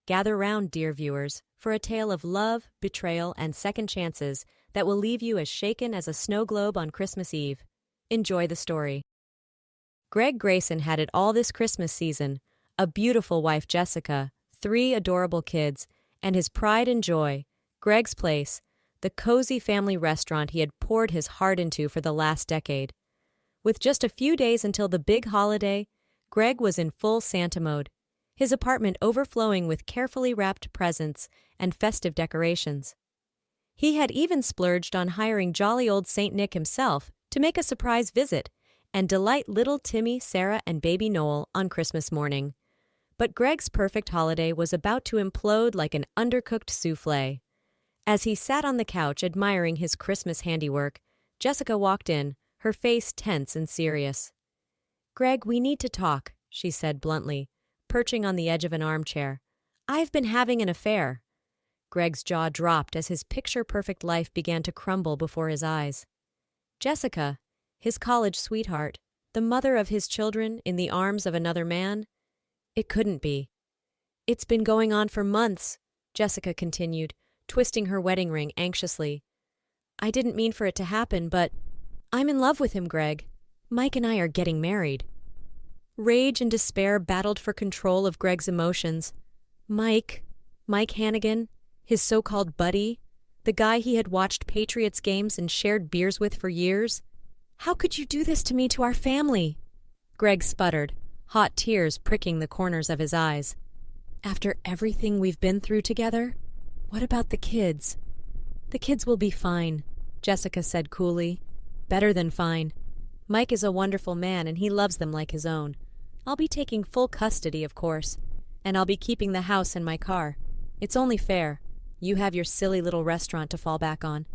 Gather round, dear viewers, for a tale of love, betrayal, and second chances that will leave you as shaken as a snow globe on Christmas Eve. Enjoy the story. Greg Grayson had it all this Christmas season: a beautiful wife, Jessica, 3 adorable kids, and his pride and joy, Greg's Place, the cozy family restaurant he had poured his heart into for the last decade. With just a few days until the big holiday, Greg was in full Santa mode, his apartment overflowing with carefully wrapped presents and festive decorations. He had even splurged on hiring jolly old Saint Nick himself to make a surprise visit and delight little Timmy, Sarah, and baby Noel on Christmas morning. But Greg's perfect holiday was about to implode like an undercooked soufflé. As he sat on the couch admiring his Christmas handiwork, Jessica walked in, her face tense and serious. "Greg, we need to talk," she said bluntly, perching on the edge of an armchair. "I've been having an affair." Greg's jaw dropped as his picture-perfect life began to crumble before his eyes. Jessica, his college sweetheart, the mother of his children, in the arms of another man? It couldn't be. "It's been going on for months," Jessica continued, twisting her wedding ring anxiously. "I didn't mean for it to happen, but I'm in love with him, Greg. Mike and I are getting married." Rage and despair battled for control of Greg's emotions. Mike Hannigan, his so-called buddy, the guy he had watched Patriots games and shared beers with for years. "How could you do this to me, to our family?" Greg sputtered, hot tears pricking the corners of his eyes. "After everything we've been through together? What about the kids?" "The kids will be fine," Jessica said coolly. "Better than fine. Mike is a wonderful man and he loves them like his own. I'll be taking full custody, of course, and I'll be keeping the house and my car. It's only fair. You have your silly little restaurant to fall back on."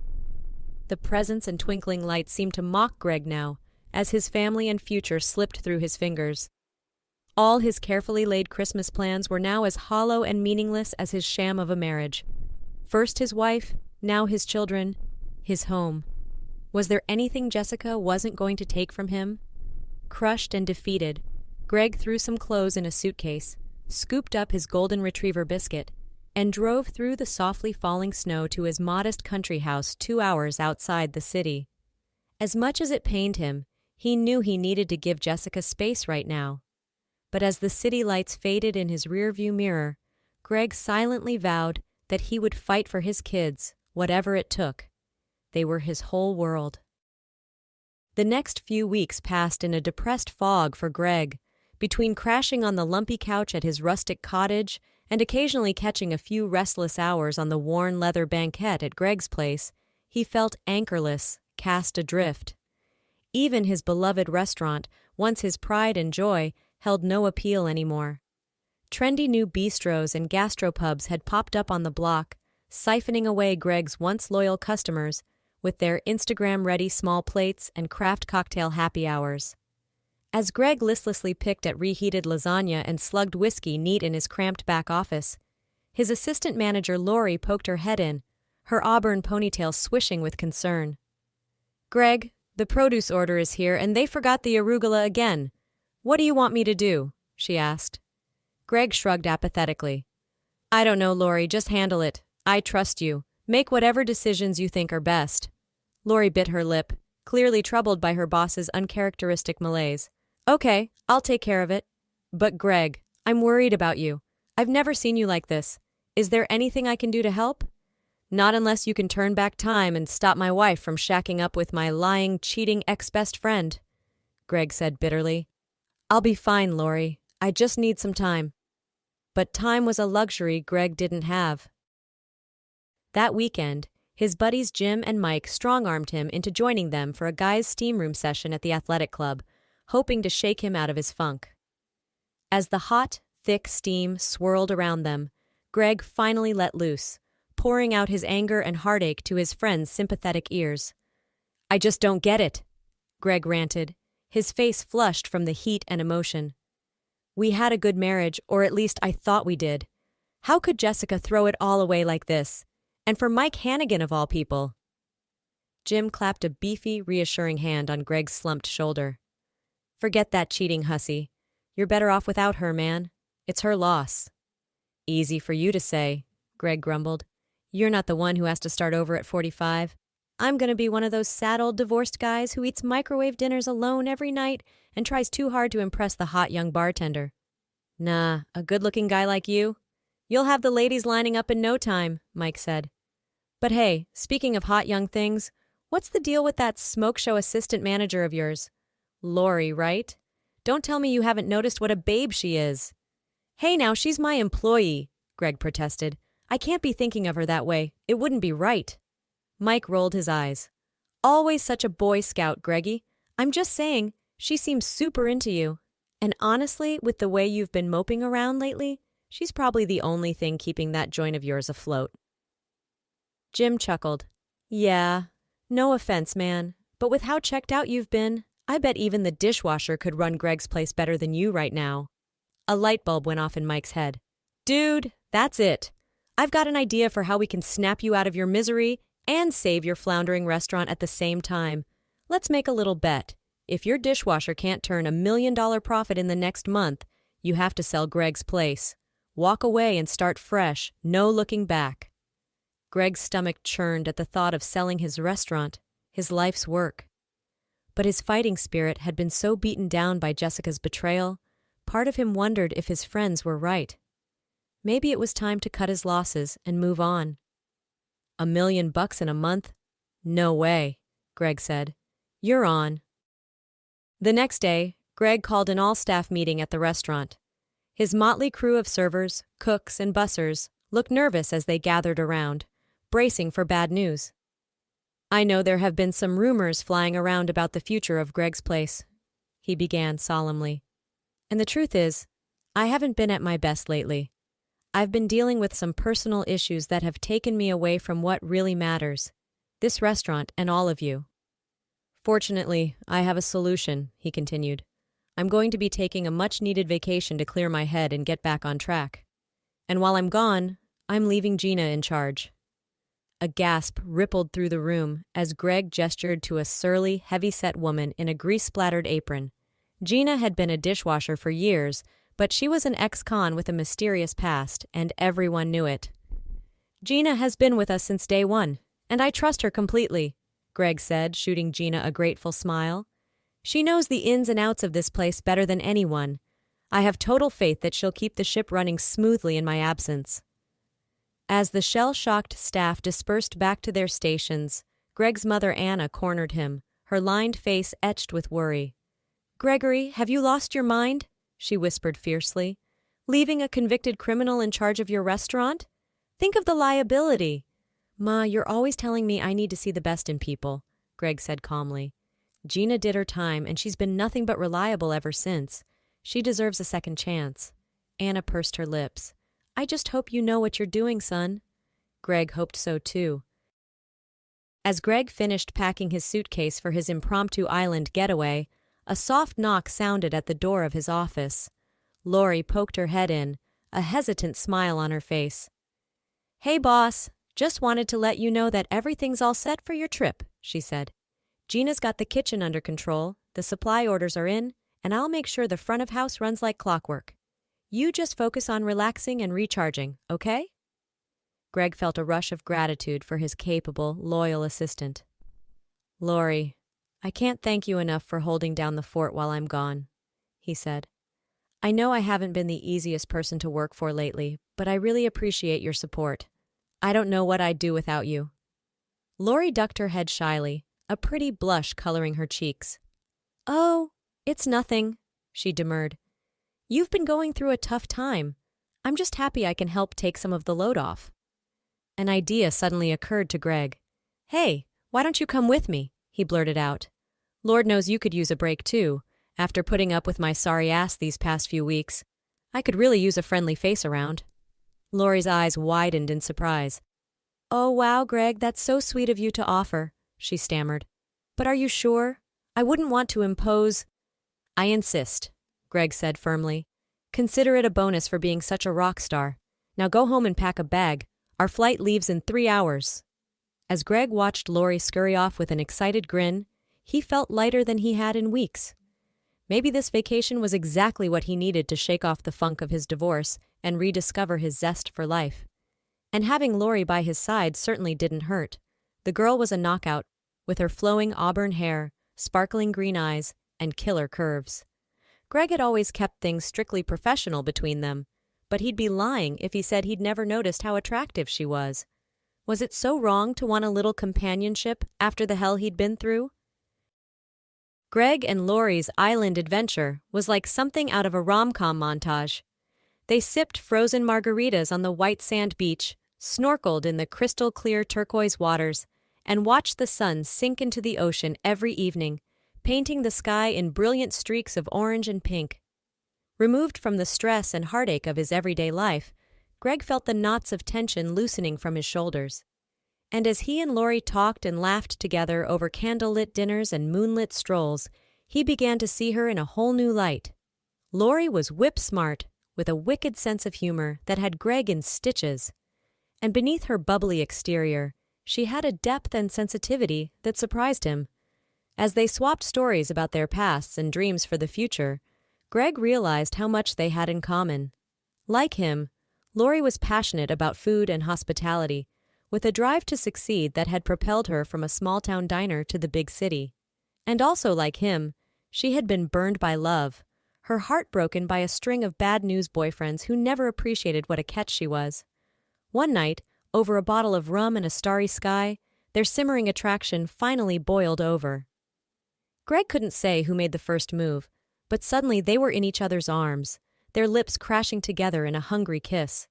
The presents and twinkling lights seemed to mock Greg now, as his family and future slipped through his fingers. All his carefully laid Christmas plans were now as hollow and meaningless as his sham of a marriage. First his wife, now his children, his home. Was there anything Jessica wasn't going to take from him? Crushed and defeated, Greg threw some clothes in a suitcase, scooped up his golden retriever biscuit, and drove through the softly falling snow to his modest country house 2 hours outside the city. As much as it pained him, he knew he needed to give Jessica space right now. But as the city lights faded in his rearview mirror, Greg silently vowed that he would fight for his kids, whatever it took. They were his whole world. The next few weeks passed in a depressed fog for Greg. Between crashing on the lumpy couch at his rustic cottage and occasionally catching a few restless hours on the worn leather banquette at Greg's Place, he felt anchorless, cast adrift. Even his beloved restaurant, once his pride and joy, held no appeal anymore. Trendy new bistros and gastropubs had popped up on the block, siphoning away Greg's once loyal customers with their Instagram-ready small plates and craft cocktail happy hours. As Greg listlessly picked at reheated lasagna and slugged whiskey neat in his cramped back office, his assistant manager Lori poked her head in, her auburn ponytail swishing with concern. "Greg, the produce order is here and they forgot the arugula again. What do you want me to do?" she asked. Greg shrugged apathetically. "I don't know, Lori, just handle it. I trust you. Make whatever decisions you think are best." Lori bit her lip, clearly troubled by her boss's uncharacteristic malaise. "Okay, I'll take care of it. But Greg, I'm worried about you. I've never seen you like this. Is there anything I can do to help?" "Not unless you can turn back time and stop my wife from shacking up with my lying, cheating ex-best friend," Greg said bitterly. "I'll be fine, Lori. I just need some time." But time was a luxury Greg didn't have. That weekend, his buddies Jim and Mike strong-armed him into joining them for a guys' steam room session at the athletic club, hoping to shake him out of his funk. As the hot, thick steam swirled around them, Greg finally let loose, pouring out his anger and heartache to his friends' sympathetic ears. "I just don't get it," Greg ranted, his face flushed from the heat and emotion. "We had a good marriage, or at least I thought we did. How could Jessica throw it all away like this? And for Mike Hannigan of all people." Jim clapped a beefy, reassuring hand on Greg's slumped shoulder. "Forget that cheating hussy. You're better off without her, man. It's her loss." Easy for you to say, Greg grumbled. You're not the one who has to start over at 45. I'm gonna be one of those sad old divorced guys who eats microwave dinners alone every night and tries too hard to impress the hot young bartender. Nah, a good-looking guy like you? You'll have the ladies lining up in no time, Mike said. But hey, speaking of hot young things, what's the deal with that smoke show assistant manager of yours? Lori, right? Don't tell me you haven't noticed what a babe she is. Hey now, she's my employee, Greg protested. I can't be thinking of her that way. It wouldn't be right. Mike rolled his eyes. Always such a Boy Scout, Greggy. I'm just saying, she seems super into you. And honestly, with the way you've been moping around lately, she's probably the only thing keeping that joint of yours afloat. Jim chuckled. Yeah, no offense, man, but with how checked out you've been, I bet even the dishwasher could run Greg's place better than you right now. A light bulb went off in Mike's head. Dude, that's it. I've got an idea for how we can snap you out of your misery and save your floundering restaurant at the same time. Let's make a little bet. If your dishwasher can't turn $1 million profit in the next month, you have to sell Greg's place. Walk away and start fresh, no looking back. Greg's stomach churned at the thought of selling his restaurant, his life's work. But his fighting spirit had been so beaten down by Jessica's betrayal, part of him wondered if his friends were right. Maybe it was time to cut his losses and move on. $1 million in a month? No way, Greg said. You're on. The next day, Greg called an all-staff meeting at the restaurant. His motley crew of servers, cooks, and bussers looked nervous as they gathered around, bracing for bad news. I know there have been some rumors flying around about the future of Greg's place, he began solemnly. And the truth is, I haven't been at my best lately. I've been dealing with some personal issues that have taken me away from what really matters, this restaurant and all of you. Fortunately, I have a solution, he continued. I'm going to be taking a much-needed vacation to clear my head and get back on track. And while I'm gone, I'm leaving Gina in charge. A gasp rippled through the room as Greg gestured to a surly, heavy-set woman in a grease-splattered apron. Gina had been a dishwasher for years, but she was an ex-con with a mysterious past, and everyone knew it. Gina has been with us since day one, and I trust her completely, Greg said, shooting Gina a grateful smile. She knows the ins and outs of this place better than anyone. I have total faith that she'll keep the ship running smoothly in my absence. As the shell-shocked staff dispersed back to their stations, Greg's mother Anna cornered him, her lined face etched with worry. Gregory, have you lost your mind? She whispered fiercely. Leaving a convicted criminal in charge of your restaurant? Think of the liability. Ma, you're always telling me I need to see the best in people, Greg said calmly. Gina did her time, and she's been nothing but reliable ever since. She deserves a second chance. Anna pursed her lips. I just hope you know what you're doing, son. Greg hoped so too. As Greg finished packing his suitcase for his impromptu island getaway, a soft knock sounded at the door of his office. Lori poked her head in, a hesitant smile on her face. Hey, boss. Just wanted to let you know that everything's all set for your trip, she said. Gina's got the kitchen under control, the supply orders are in, and I'll make sure the front of house runs like clockwork. You just focus on relaxing and recharging, okay? Greg felt a rush of gratitude for his capable, loyal assistant. Lori, I can't thank you enough for holding down the fort while I'm gone, he said. I know I haven't been the easiest person to work for lately, but I really appreciate your support. I don't know what I'd do without you. Lori ducked her head shyly, a pretty blush coloring her cheeks. Oh, it's nothing, she demurred. You've been going through a tough time. I'm just happy I can help take some of the load off. An idea suddenly occurred to Greg. Hey, why don't you come with me? He blurted out. Lord knows you could use a break too, after putting up with my sorry ass these past few weeks. I could really use a friendly face around. Lori's eyes widened in surprise. Oh, wow, Greg, that's so sweet of you to offer, she stammered. But are you sure? I wouldn't want to impose. I insist, Greg said firmly. Consider it a bonus for being such a rock star. Now go home and pack a bag. Our flight leaves in 3 hours. As Greg watched Lori scurry off with an excited grin, he felt lighter than he had in weeks. Maybe this vacation was exactly what he needed to shake off the funk of his divorce and rediscover his zest for life. And having Lori by his side certainly didn't hurt. The girl was a knockout, with her flowing auburn hair, sparkling green eyes, and killer curves. Greg had always kept things strictly professional between them, but he'd be lying if he said he'd never noticed how attractive she was. Was it so wrong to want a little companionship after the hell he'd been through? Greg and Lori's island adventure was like something out of a rom-com montage. They sipped frozen margaritas on the white sand beach, snorkeled in the crystal-clear turquoise waters, and watched the sun sink into the ocean every evening, painting the sky in brilliant streaks of orange and pink. Removed from the stress and heartache of his everyday life, Greg felt the knots of tension loosening from his shoulders. And as he and Lori talked and laughed together over candlelit dinners and moonlit strolls, he began to see her in a whole new light. Lori was whip-smart, with a wicked sense of humor that had Greg in stitches. And beneath her bubbly exterior, she had a depth and sensitivity that surprised him. As they swapped stories about their pasts and dreams for the future, Greg realized how much they had in common. Like him, Lori was passionate about food and hospitality, with a drive to succeed that had propelled her from a small-town diner to the big city. And also like him, she had been burned by love, her heart broken by a string of bad-news boyfriends who never appreciated what a catch she was. One night, over a bottle of rum and a starry sky, their simmering attraction finally boiled over. Greg couldn't say who made the first move, but suddenly they were in each other's arms, their lips crashing together in a hungry kiss.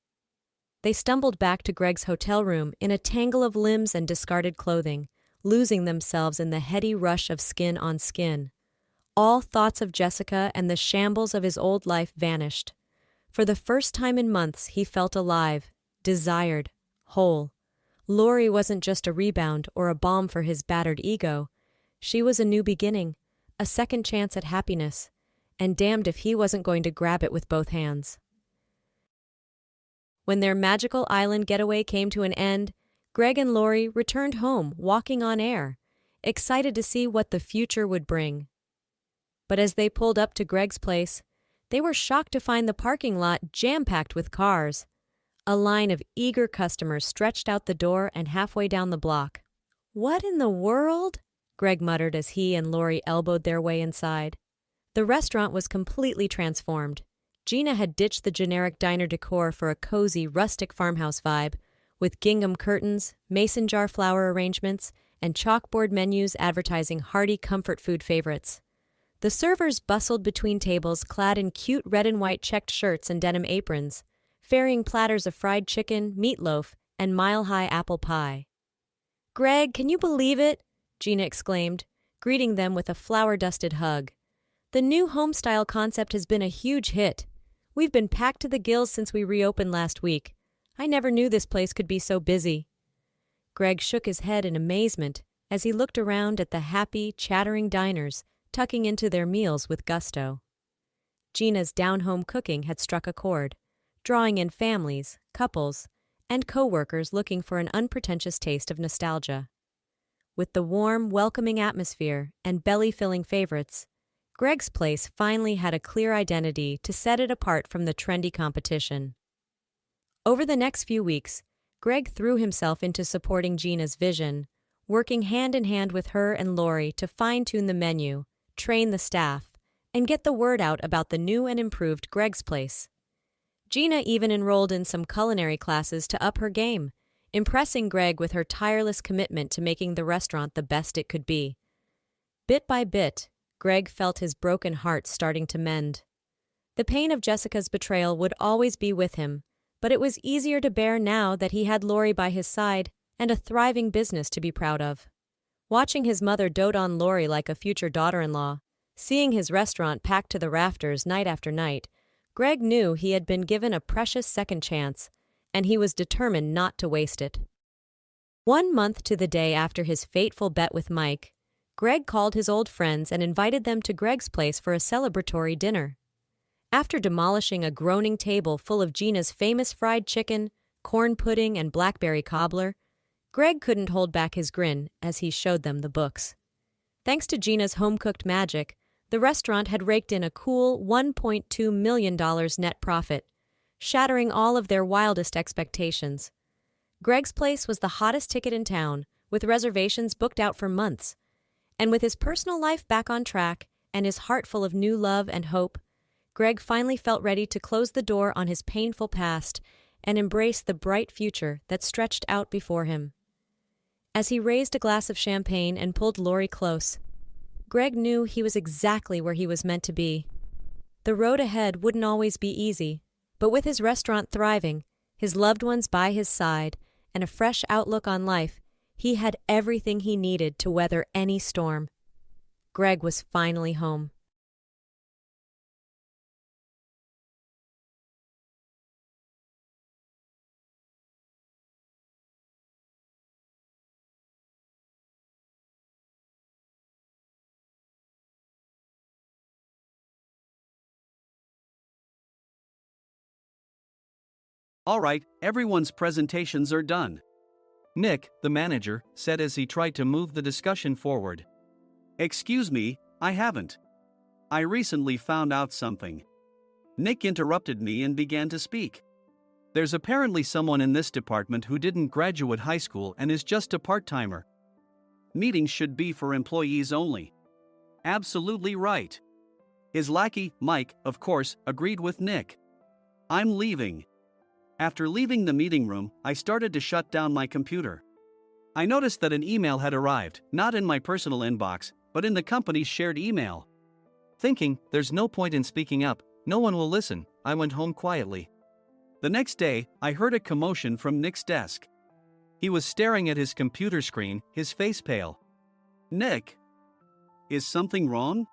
They stumbled back to Greg's hotel room in a tangle of limbs and discarded clothing, losing themselves in the heady rush of skin on skin. All thoughts of Jessica and the shambles of his old life vanished. For the first time in months, he felt alive, desired, whole. Lori wasn't just a rebound or a balm for his battered ego. She was a new beginning, a second chance at happiness, and damned if he wasn't going to grab it with both hands. When their magical island getaway came to an end, Greg and Lori returned home walking on air, excited to see what the future would bring. But as they pulled up to Greg's place, they were shocked to find the parking lot jam-packed with cars. A line of eager customers stretched out the door and halfway down the block. "What in the world?" Greg muttered as he and Lori elbowed their way inside. The restaurant was completely transformed. Gina had ditched the generic diner decor for a cozy, rustic farmhouse vibe, with gingham curtains, mason jar flower arrangements, and chalkboard menus advertising hearty comfort food favorites. The servers bustled between tables clad in cute red and white checked shirts and denim aprons, ferrying platters of fried chicken, meatloaf, and mile-high apple pie. "Greg, can you believe it?" Gina exclaimed, greeting them with a flower-dusted hug. "The new home-style concept has been a huge hit. We've been packed to the gills since we reopened last week. I never knew this place could be so busy." Greg shook his head in amazement as he looked around at the happy, chattering diners tucking into their meals with gusto. Gina's down-home cooking had struck a chord, drawing in families, couples, and co-workers looking for an unpretentious taste of nostalgia. With the warm, welcoming atmosphere and belly-filling favorites, Greg's place finally had a clear identity to set it apart from the trendy competition. Over the next few weeks, Greg threw himself into supporting Gina's vision, working hand-in-hand with her and Lori to fine-tune the menu, train the staff, and get the word out about the new and improved Greg's Place. Gina even enrolled in some culinary classes to up her game, impressing Greg with her tireless commitment to making the restaurant the best it could be. Bit by bit, Greg felt his broken heart starting to mend. The pain of Jessica's betrayal would always be with him, but it was easier to bear now that he had Lori by his side and a thriving business to be proud of. Watching his mother dote on Lori like a future daughter-in-law, seeing his restaurant packed to the rafters night after night, Greg knew he had been given a precious second chance, and he was determined not to waste it. 1 month to the day after his fateful bet with Mike, Greg called his old friends and invited them to Greg's Place for a celebratory dinner. After demolishing a groaning table full of Gina's famous fried chicken, corn pudding, and blackberry cobbler, Greg couldn't hold back his grin as he showed them the books. Thanks to Gina's home-cooked magic, the restaurant had raked in a cool $1.2 million net profit, shattering all of their wildest expectations. Greg's place was the hottest ticket in town, with reservations booked out for months. And with his personal life back on track and his heart full of new love and hope, Greg finally felt ready to close the door on his painful past and embrace the bright future that stretched out before him. As he raised a glass of champagne and pulled Lori close, Greg knew he was exactly where he was meant to be. The road ahead wouldn't always be easy, but with his restaurant thriving, his loved ones by his side, and a fresh outlook on life, he had everything he needed to weather any storm. Greg was finally home. All right, everyone's presentations are done, Nick, the manager, said as he tried to move the discussion forward. Excuse me, I haven't. I recently found out something. Nick interrupted me and began to speak. There's apparently someone in this department who didn't graduate high school and is just a part-timer. Meetings should be for employees only. Absolutely right. His lackey, Mike, of course, agreed with Nick. I'm leaving. After leaving the meeting room, I started to shut down my computer. I noticed that an email had arrived, not in my personal inbox, but in the company's shared email. Thinking, there's no point in speaking up, no one will listen, I went home quietly. The next day, I heard a commotion from Nick's desk. He was staring at his computer screen, his face pale. Nick! Is something wrong?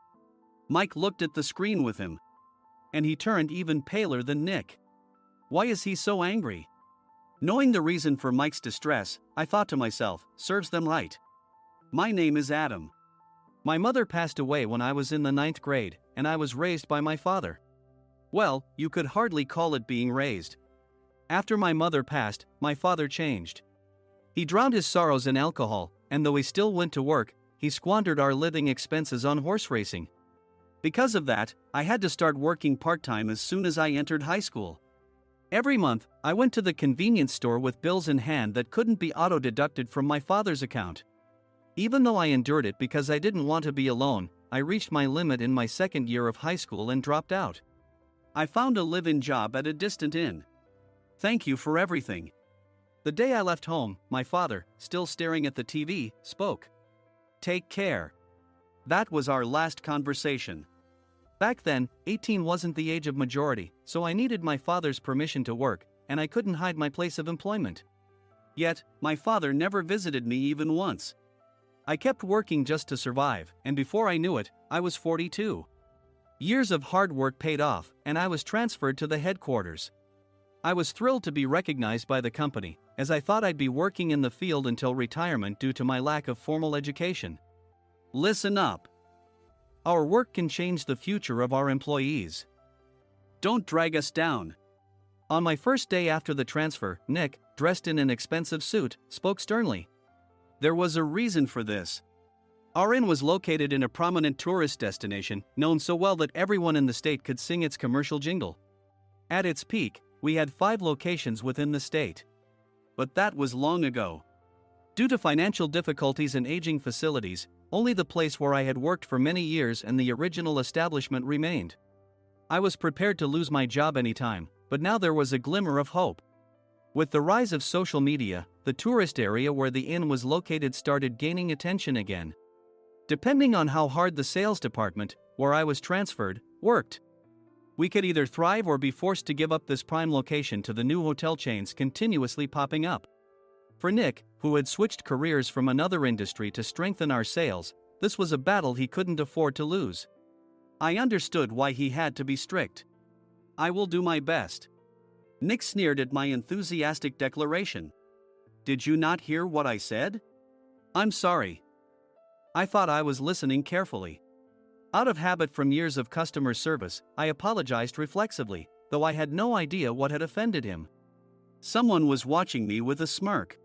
Mike looked at the screen with him. And he turned even paler than Nick. Why is he so angry? Knowing the reason for Mike's distress, I thought to myself, serves them right. My name is Adam. My mother passed away when I was in the 9th grade, and I was raised by my father. Well, you could hardly call it being raised. After my mother passed, my father changed. He drowned his sorrows in alcohol, and though he still went to work, he squandered our living expenses on horse racing. Because of that, I had to start working part-time as soon as I entered high school. Every month, I went to the convenience store with bills in hand that couldn't be auto-deducted from my father's account. Even though I endured it because I didn't want to be alone, I reached my limit in my second year of high school and dropped out. I found a live-in job at a distant inn. Thank you for everything. The day I left home, my father, still staring at the TV, spoke. Take care. That was our last conversation. Back then, 18 wasn't the age of majority, so I needed my father's permission to work, and I couldn't hide my place of employment. Yet, my father never visited me even once. I kept working just to survive, and before I knew it, I was 42. Years of hard work paid off, and I was transferred to the headquarters. I was thrilled to be recognized by the company, as I thought I'd be working in the field until retirement due to my lack of formal education. Listen up. Our work can change the future of our employees. Don't drag us down. On my first day after the transfer, Nick, dressed in an expensive suit, spoke sternly. There was a reason for this. Our inn was located in a prominent tourist destination, known so well that everyone in the state could sing its commercial jingle. At its peak, we had 5 locations within the state. But that was long ago. Due to financial difficulties and aging facilities, only the place where I had worked for many years and the original establishment remained. I was prepared to lose my job anytime, but now there was a glimmer of hope. With the rise of social media, the tourist area where the inn was located started gaining attention again. Depending on how hard the sales department, where I was transferred, worked, we could either thrive or be forced to give up this prime location to the new hotel chains continuously popping up. For Nick, who had switched careers from another industry to strengthen our sales, this was a battle he couldn't afford to lose. I understood why he had to be strict. I will do my best. Nick sneered at my enthusiastic declaration. Did you not hear what I said? I'm sorry. I thought I was listening carefully. Out of habit from years of customer service, I apologized reflexively, though I had no idea what had offended him. Someone was watching me with a smirk.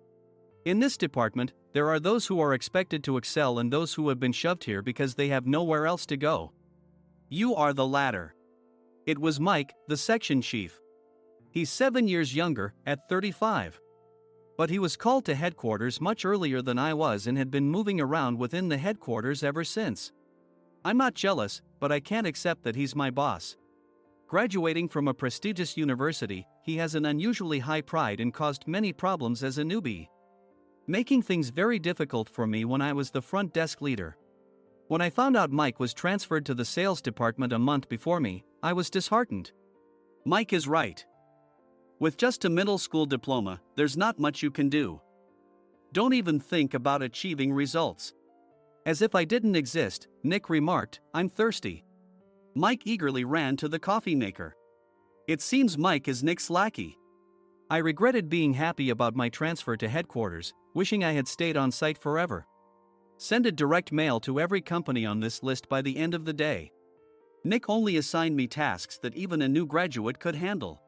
In this department, there are those who are expected to excel and those who have been shoved here because they have nowhere else to go. You are the latter. It was Mike, the section chief. He's 7 years younger, at 35. But he was called to headquarters much earlier than I was and had been moving around within the headquarters ever since. I'm not jealous, but I can't accept that he's my boss. Graduating from a prestigious university, he has an unusually high pride and caused many problems as a newbie, making things very difficult for me when I was the front desk leader. When I found out Mike was transferred to the sales department a month before me, I was disheartened. Mike is right. With just a middle school diploma, there's not much you can do. Don't even think about achieving results. As if I didn't exist, Nick remarked, "I'm thirsty." Mike eagerly ran to the coffee maker. It seems Mike is Nick's lackey. I regretted being happy about my transfer to headquarters, wishing I had stayed on site forever. Send a direct mail to every company on this list by the end of the day. Nick only assigned me tasks that even a new graduate could handle.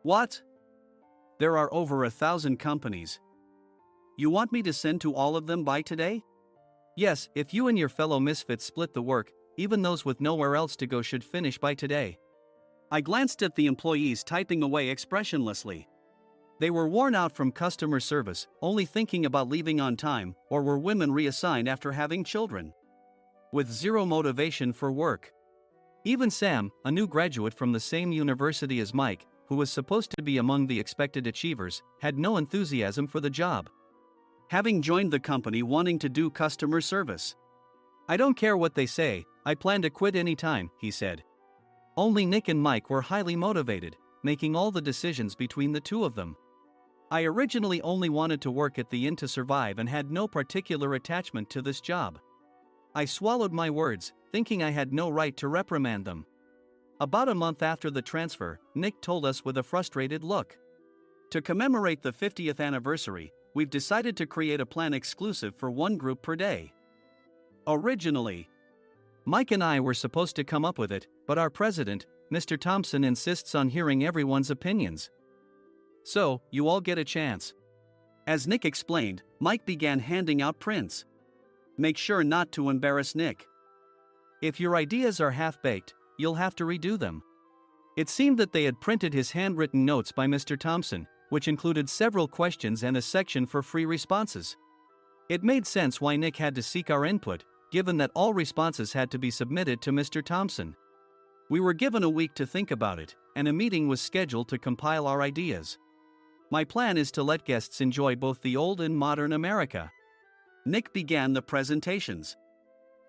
What? There are over 1,000 companies. You want me to send to all of them by today? Yes, if you and your fellow misfits split the work, even those with nowhere else to go should finish by today. I glanced at the employees typing away expressionlessly. They were worn out from customer service, only thinking about leaving on time, or were women reassigned after having children, with zero motivation for work. Even Sam, a new graduate from the same university as Mike, who was supposed to be among the expected achievers, had no enthusiasm for the job, having joined the company wanting to do customer service. "I don't care what they say, I plan to quit anytime," he said. Only Nick and Mike were highly motivated, making all the decisions between the two of them. I originally only wanted to work at the inn to survive and had no particular attachment to this job. I swallowed my words, thinking I had no right to reprimand them. About a month after the transfer, Nick told us with a frustrated look, "To commemorate the 50th anniversary, we've decided to create a plan exclusive for one group per day." Originally, Mike and I were supposed to come up with it, but our president, Mr. Thompson, insists on hearing everyone's opinions. "So, you all get a chance." As Nick explained, Mike began handing out prints. "Make sure not to embarrass Nick. If your ideas are half-baked, you'll have to redo them." It seemed that they had printed his handwritten notes by Mr. Thompson, which included several questions and a section for free responses. It made sense why Nick had to seek our input, given that all responses had to be submitted to Mr. Thompson. We were given a week to think about it, and a meeting was scheduled to compile our ideas. My plan is to let guests enjoy both the old and modern America. Nick began the presentations.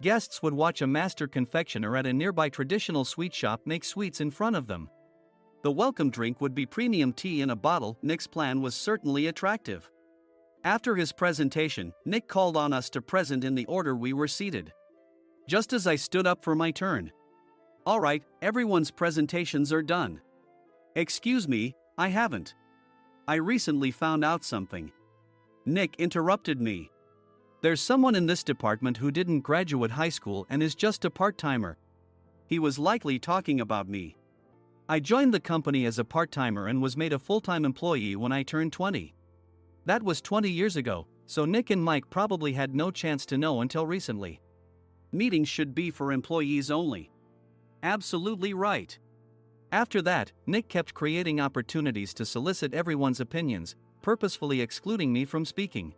Guests would watch a master confectioner at a nearby traditional sweet shop make sweets in front of them. The welcome drink would be premium tea in a bottle. Nick's plan was certainly attractive. After his presentation, Nick called on us to present in the order we were seated. Just as I stood up for my turn. "All right, everyone's presentations are done." "Excuse me, I haven't. I recently found out something." Nick interrupted me. "There's someone in this department who didn't graduate high school and is just a part-timer." He was likely talking about me. I joined the company as a part-timer and was made a full-time employee when I turned 20. That was 20 years ago, so Nick and Mike probably had no chance to know until recently. Meetings should be for employees only. Absolutely right. After that, Nick kept creating opportunities to solicit everyone's opinions, purposefully excluding me from speaking.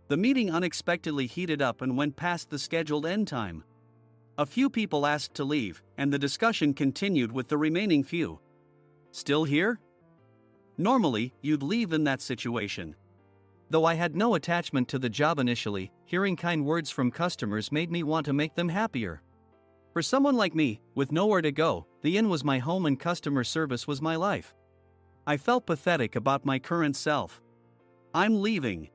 The meeting unexpectedly heated up and went past the scheduled end time. A few people asked to leave, and the discussion continued with the remaining few. "Still here?" Normally, you'd leave in that situation. Though I had no attachment to the job initially, hearing kind words from customers made me want to make them happier. For someone like me, with nowhere to go, the inn was my home and customer service was my life. I felt pathetic about my current self. "I'm leaving."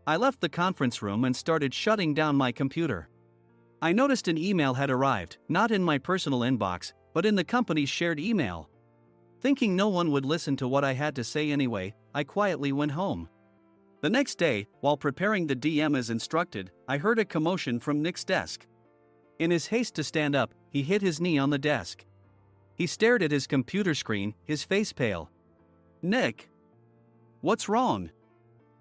I left the conference room and started shutting down my computer. I noticed an email had arrived, not in my personal inbox, but in the company's shared email. Thinking no one would listen to what I had to say anyway, I quietly went home. The next day, while preparing the DM as instructed, I heard a commotion from Nick's desk. In his haste to stand up, he hit his knee on the desk. He stared at his computer screen, his face pale. "Nick? What's wrong?"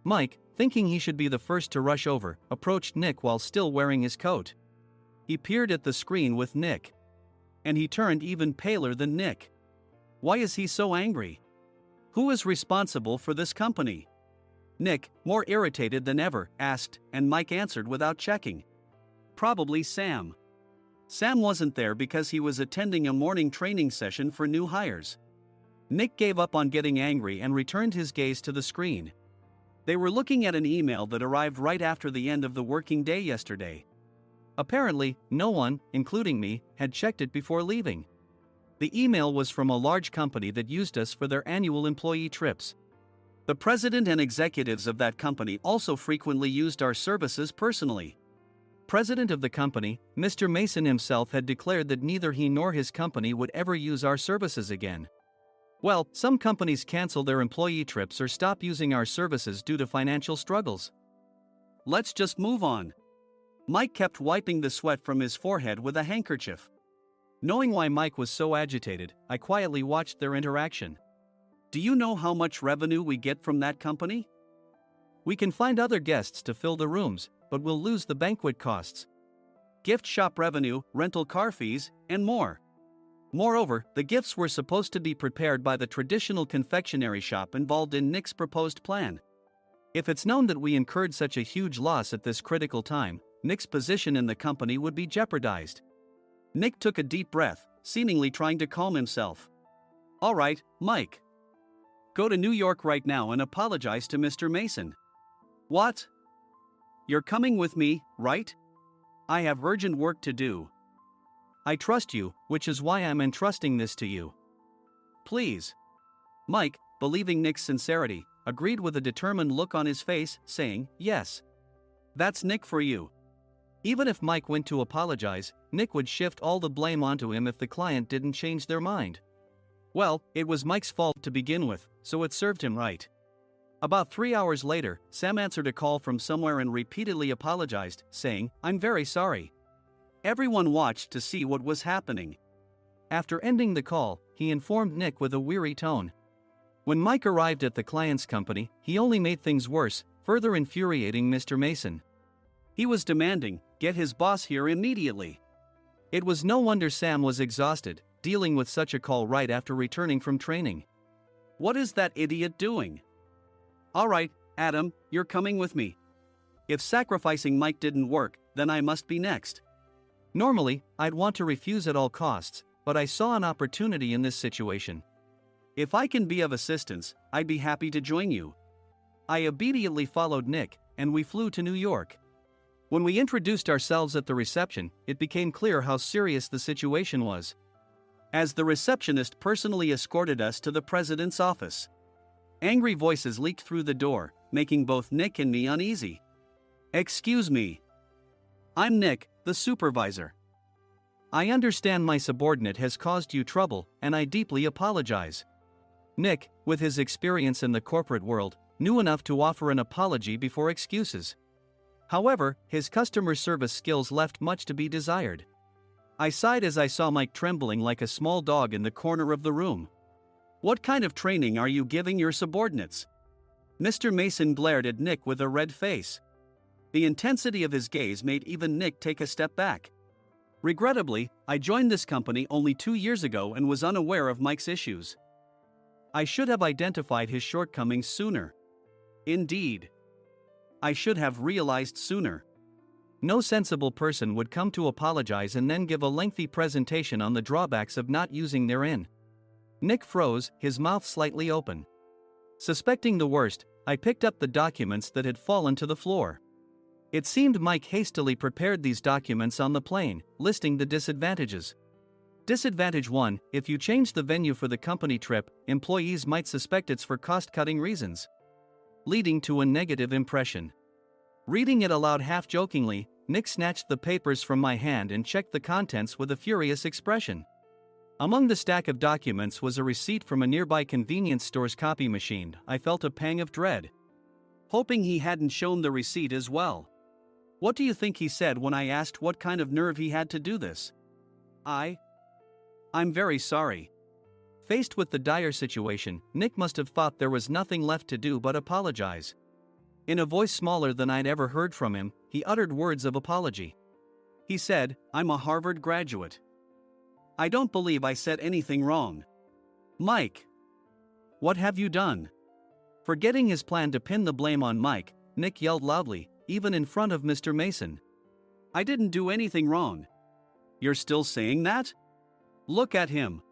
Mike, thinking he should be the first to rush over, approached Nick while still wearing his coat. He peered at the screen with Nick. And he turned even paler than Nick. "Why is he so angry?" Who is responsible for this company? Nick, more irritated than ever, asked, and Mike answered without checking. Probably Sam. Sam wasn't there because he was attending a morning training session for new hires. Nick gave up on getting angry and returned his gaze to the screen. They were looking at an email that arrived right after the end of the working day yesterday. Apparently, no one, including me, had checked it before leaving. The email was from a large company that used us for their annual employee trips. The president and executives of that company also frequently used our services personally. President of the company, Mr. Mason himself, had declared that neither he nor his company would ever use our services again. Well, some companies cancel their employee trips or stop using our services due to financial struggles. Let's just move on. Mike kept wiping the sweat from his forehead with a handkerchief. Knowing why Mike was so agitated, I quietly watched their interaction. Do you know how much revenue we get from that company? We can find other guests to fill the rooms, but we'll lose the banquet costs, gift shop revenue, rental car fees, and more. Moreover, the gifts were supposed to be prepared by the traditional confectionery shop involved in Nick's proposed plan. If it's known that we incurred such a huge loss at this critical time, Nick's position in the company would be jeopardized. Nick took a deep breath, seemingly trying to calm himself. All right, Mike. Go to New York right now and apologize to Mr. Mason. What? You're coming with me, right? I have urgent work to do. I trust you, which is why I'm entrusting this to you. Please. Mike, believing Nick's sincerity, agreed with a determined look on his face, saying, yes. That's Nick for you. Even if Mike went to apologize, Nick would shift all the blame onto him if the client didn't change their mind. Well, it was Mike's fault to begin with, so it served him right. About 3 hours later, Sam answered a call from somewhere and repeatedly apologized, saying, I'm very sorry. Everyone watched to see what was happening. After ending the call, he informed Nick with a weary tone. When Mike arrived at the client's company, he only made things worse, further infuriating Mr. Mason. He was demanding, get his boss here immediately. It was no wonder Sam was exhausted, dealing with such a call right after returning from training. What is that idiot doing? All right, Adam, you're coming with me. If sacrificing Mike didn't work, then I must be next. Normally, I'd want to refuse at all costs, but I saw an opportunity in this situation. If I can be of assistance, I'd be happy to join you. I immediately followed Nick, and we flew to New York. When we introduced ourselves at the reception, it became clear how serious the situation was, as the receptionist personally escorted us to the president's office. Angry voices leaked through the door, making both Nick and me uneasy. Excuse me. I'm Nick, the supervisor. I understand my subordinate has caused you trouble, and I deeply apologize. Nick, with his experience in the corporate world, knew enough to offer an apology before excuses. However, his customer service skills left much to be desired. I sighed as I saw Mike trembling like a small dog in the corner of the room. What kind of training are you giving your subordinates? Mr. Mason glared at Nick with a red face. The intensity of his gaze made even Nick take a step back. Regrettably, I joined this company only 2 years ago and was unaware of Mike's issues. I should have identified his shortcomings sooner. Indeed. I should have realized sooner. No sensible person would come to apologize and then give a lengthy presentation on the drawbacks of not using their in. Nick froze, his mouth slightly open. Suspecting the worst, I picked up the documents that had fallen to the floor. It seemed Mike hastily prepared these documents on the plane, listing the disadvantages. Disadvantage 1: if you change the venue for the company trip, employees might suspect it's for cost-cutting reasons, leading to a negative impression. Reading it aloud half-jokingly, Nick snatched the papers from my hand and checked the contents with a furious expression. Among the stack of documents was a receipt from a nearby convenience store's copy machine. I felt a pang of dread, hoping he hadn't shown the receipt as well. What do you think he said when I asked what kind of nerve he had to do this? I'm very sorry. Faced with the dire situation, Nick must have thought there was nothing left to do but apologize. In a voice smaller than I'd ever heard from him, he uttered words of apology. He said, I'm a Harvard graduate. I don't believe I said anything wrong. Mike. What have you done? Forgetting his plan to pin the blame on Mike, Nick yelled loudly, even in front of Mr. Mason. I didn't do anything wrong. You're still saying that? Look at him.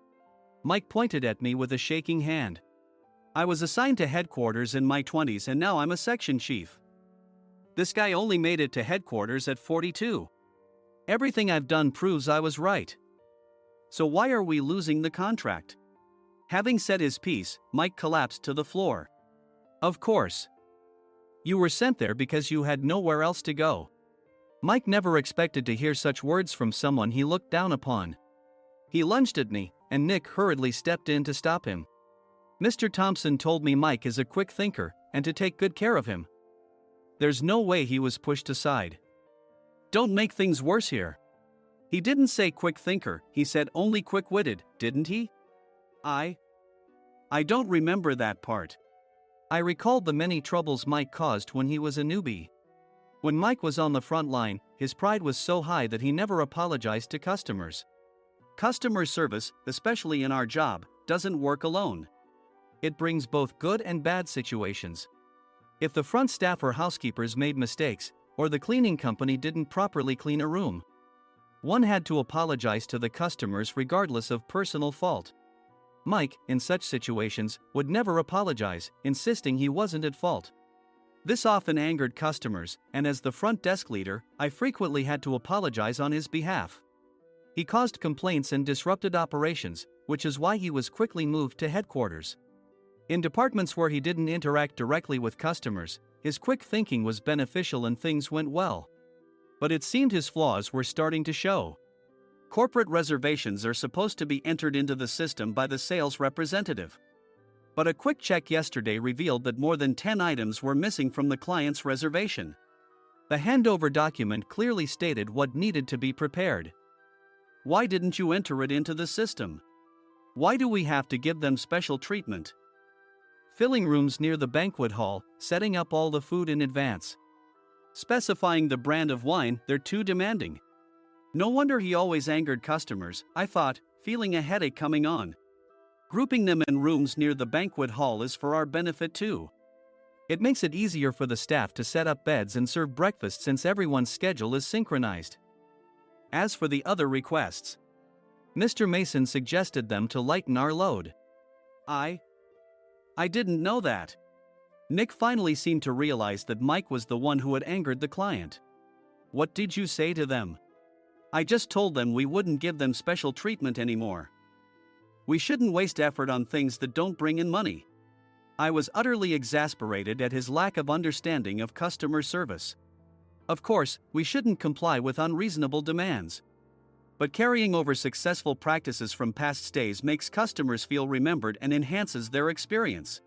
Mike pointed at me with a shaking hand. I was assigned to headquarters in my 20s and now I'm a section chief. This guy only made it to headquarters at 42. Everything I've done proves I was right. So why are we losing the contract? Having said his piece, Mike collapsed to the floor. Of course. You were sent there because you had nowhere else to go. Mike never expected to hear such words from someone he looked down upon. He lunged at me, and Nick hurriedly stepped in to stop him. Mr. Thompson told me Mike is a quick thinker, and to take good care of him. There's no way he was pushed aside. Don't make things worse here. He didn't say quick thinker, he said only quick-witted, didn't he? I don't remember that part. I recalled the many troubles Mike caused when he was a newbie. When Mike was on the front line, his pride was so high that he never apologized to customers. Customer service, especially in our job, doesn't work alone. It brings both good and bad situations. If the front staff or housekeepers made mistakes, or the cleaning company didn't properly clean a room, one had to apologize to the customers regardless of personal fault. Mike, in such situations, would never apologize, insisting he wasn't at fault. This often angered customers, and as the front desk leader, I frequently had to apologize on his behalf. He caused complaints and disrupted operations, which is why he was quickly moved to headquarters. In departments where he didn't interact directly with customers, his quick thinking was beneficial and things went well. But it seemed his flaws were starting to show. Corporate reservations are supposed to be entered into the system by the sales representative. But a quick check yesterday revealed that more than 10 items were missing from the client's reservation. The handover document clearly stated what needed to be prepared. Why didn't you enter it into the system? Why do we have to give them special treatment? Filling rooms near the banquet hall, setting up all the food in advance. Specifying the brand of wine, they're too demanding. No wonder he always angered customers, I thought, feeling a headache coming on. Grouping them in rooms near the banquet hall is for our benefit too. It makes it easier for the staff to set up beds and serve breakfast since everyone's schedule is synchronized. As for the other requests, Mr. Mason suggested them to lighten our load. I didn't know that. Nick finally seemed to realize that Mike was the one who had angered the client. What did you say to them? I just told them we wouldn't give them special treatment anymore. We shouldn't waste effort on things that don't bring in money. I was utterly exasperated at his lack of understanding of customer service. Of course, we shouldn't comply with unreasonable demands. But carrying over successful practices from past stays makes customers feel remembered and enhances their experience.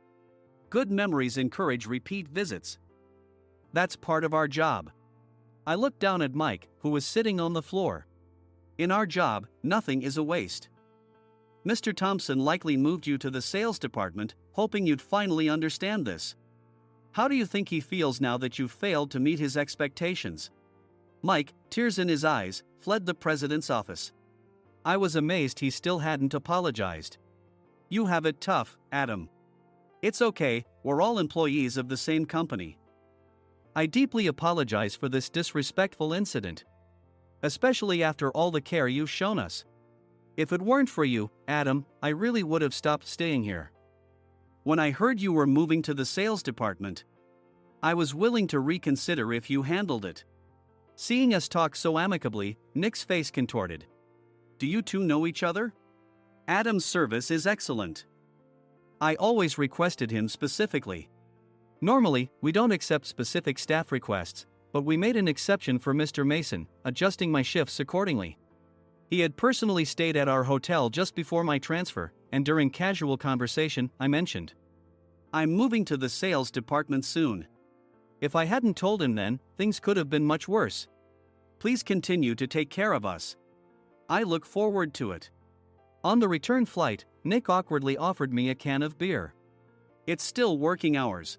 Good memories encourage repeat visits. That's part of our job. I looked down at Mike, who was sitting on the floor. In our job, nothing is a waste. Mr. Thompson likely moved you to the sales department, hoping you'd finally understand this. How do you think he feels now that you've failed to meet his expectations? Mike, tears in his eyes, fled the president's office. I was amazed he still hadn't apologized. You have it tough, Adam. It's okay, we're all employees of the same company. I deeply apologize for this disrespectful incident. Especially after all the care you've shown us. If it weren't for you, Adam, I really would have stopped staying here. When I heard you were moving to the sales department, I was willing to reconsider if you handled it. Seeing us talk so amicably, Nick's face contorted. Do you two know each other? Adam's service is excellent. I always requested him specifically. Normally, we don't accept specific staff requests, but we made an exception for Mr. Mason, adjusting my shifts accordingly. He had personally stayed at our hotel just before my transfer, and during casual conversation, I mentioned, I'm moving to the sales department soon. If I hadn't told him then, things could have been much worse. Please continue to take care of us. I look forward to it. On the return flight, Nick awkwardly offered me a can of beer. It's still working hours.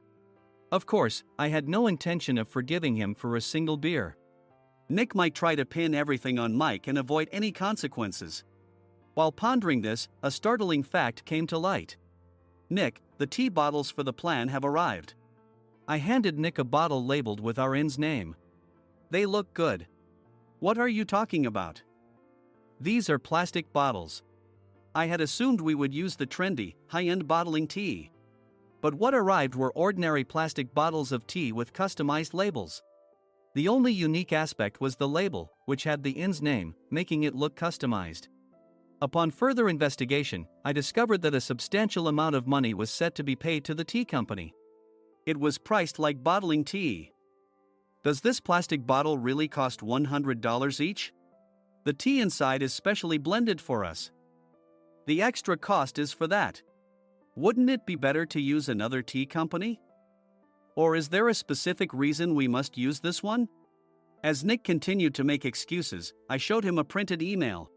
Of course, I had no intention of forgiving him for a single beer. Nick might try to pin everything on Mike and avoid any consequences. While pondering this, a startling fact came to light. Nick, the tea bottles for the plan have arrived. I handed Nick a bottle labeled with our inn's name. They look good. What are you talking about? These are plastic bottles. I had assumed we would use the trendy, high-end bottling tea. But what arrived were ordinary plastic bottles of tea with customized labels. The only unique aspect was the label, which had the inn's name, making it look customized. Upon further investigation, I discovered that a substantial amount of money was set to be paid to the tea company. It was priced like bottling tea. Does this plastic bottle really cost $100 each? The tea inside is specially blended for us. The extra cost is for that. Wouldn't it be better to use another tea company? Or is there a specific reason we must use this one? As Nick continued to make excuses, I showed him a printed email.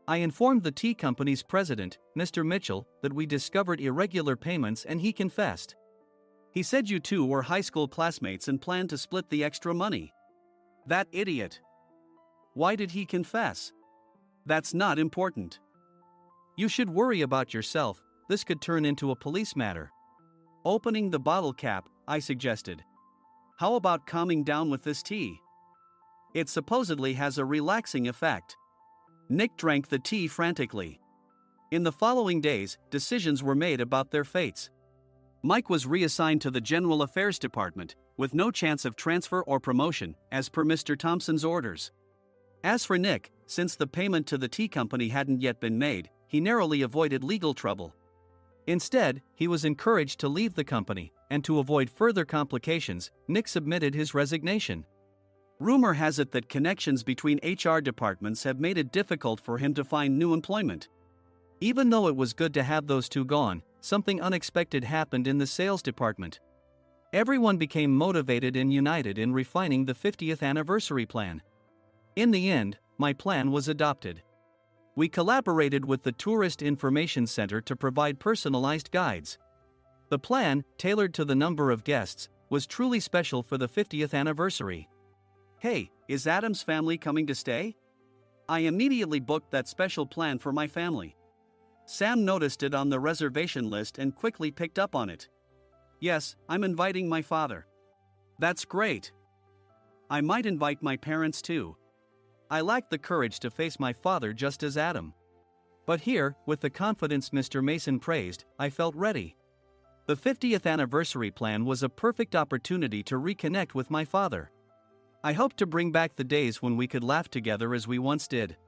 I informed the tea company's president, Mr. Mitchell, that we discovered irregular payments and he confessed. He said you two were high school classmates and planned to split the extra money. That idiot. Why did he confess? That's not important. You should worry about yourself, this could turn into a police matter. Opening the bottle cap, I suggested. How about calming down with this tea? It supposedly has a relaxing effect. Nick drank the tea frantically. In the following days, decisions were made about their fates. Mike was reassigned to the General Affairs Department, with no chance of transfer or promotion, as per Mr. Thompson's orders. As for Nick, since the payment to the tea company hadn't yet been made, he narrowly avoided legal trouble. Instead, he was encouraged to leave the company, and to avoid further complications, Nick submitted his resignation. Rumor has it that connections between HR departments have made it difficult for him to find new employment. Even though it was good to have those two gone, something unexpected happened in the sales department. Everyone became motivated and united in refining the 50th anniversary plan. In the end, my plan was adopted. We collaborated with the Tourist Information Center to provide personalized guides. The plan, tailored to the number of guests, was truly special for the 50th anniversary. Hey, is Adam's family coming to stay? I immediately booked that special plan for my family. Sam noticed it on the reservation list and quickly picked up on it. Yes, I'm inviting my father. That's great. I might invite my parents too. I lacked the courage to face my father just as Adam. But here, with the confidence Mr. Mason praised, I felt ready. The 50th anniversary plan was a perfect opportunity to reconnect with my father. I hoped to bring back the days when we could laugh together as we once did.